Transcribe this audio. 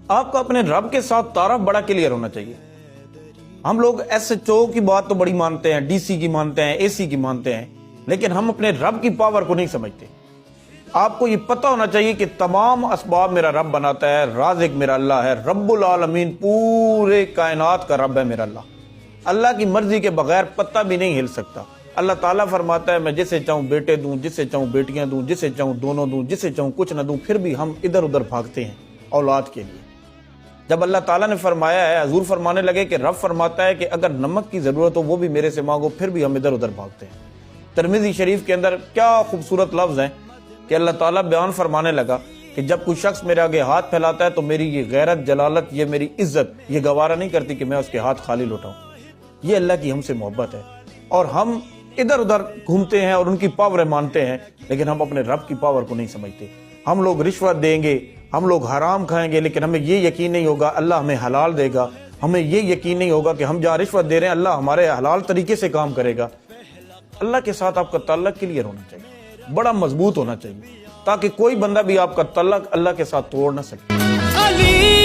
آپ کو اپنے رب کے ساتھ تعارف بڑا کلیئر ہونا چاہیے۔ ہم لوگ SHO کی بات تو بڑی مانتے ہیں، DC کی مانتے ہیں، AC کی مانتے ہیں، لیکن ہم اپنے رب کی پاور کو نہیں سمجھتے۔ آپ کو یہ پتہ ہونا چاہیے کہ تمام اسباب میرا رب بناتا ہے، رازق میرا اللہ ہے، رب العالمین پورے کائنات کا رب ہے میرا اللہ۔ اللہ کی مرضی کے بغیر پتہ بھی نہیں ہل سکتا۔ اللہ تعالیٰ فرماتا ہے میں جسے چاہوں بیٹے دوں، جسے چاہوں بیٹیاں دوں، جسے چاہوں دونوں دوں، جسے چاہوں کچھ نہ دوں، پھر بھی ہم ادھر ادھر بھاگتے ہیں اولاد کے لیے۔ جب اللہ تعالیٰ نے فرمایا ہے، حضور فرمانے لگے کہ رب فرماتا ہے کہ اگر نمک کی ضرورت ہو وہ بھی میرے سے مانگو، پھر بھی ہم ادھر ادھر بھاگتے ہیں۔ ترمذی شریف کے اندر کیا خوبصورت لفظ ہیں کہ اللہ تعالیٰ بیان فرمانے لگا کہ جب کوئی شخص میرے آگے ہاتھ پھیلاتا ہے تو میری یہ غیرت، جلالت، یہ میری عزت یہ گوارا نہیں کرتی کہ میں اس کے ہاتھ خالی لوٹاؤں۔ یہ اللہ کی ہم سے محبت ہے، اور ہم ادھر ادھر گھومتے ہیں اور ان کی پاوریں مانتے ہیں، لیکن ہم اپنے رب کی پاور کو نہیں سمجھتے۔ ہم لوگ رشوت دیں گے، ہم لوگ حرام کھائیں گے، لیکن ہمیں یہ یقین نہیں ہوگا اللہ ہمیں حلال دے گا۔ ہمیں یہ یقین نہیں ہوگا کہ ہم جہاں رشوت دے رہے ہیں اللہ ہمارے حلال طریقے سے کام کرے گا۔ اللہ کے ساتھ آپ کا تعلق کلیئر ہونا چاہیے، بڑا مضبوط ہونا چاہیے، تاکہ کوئی بندہ بھی آپ کا تعلق اللہ کے ساتھ توڑ نہ سکے۔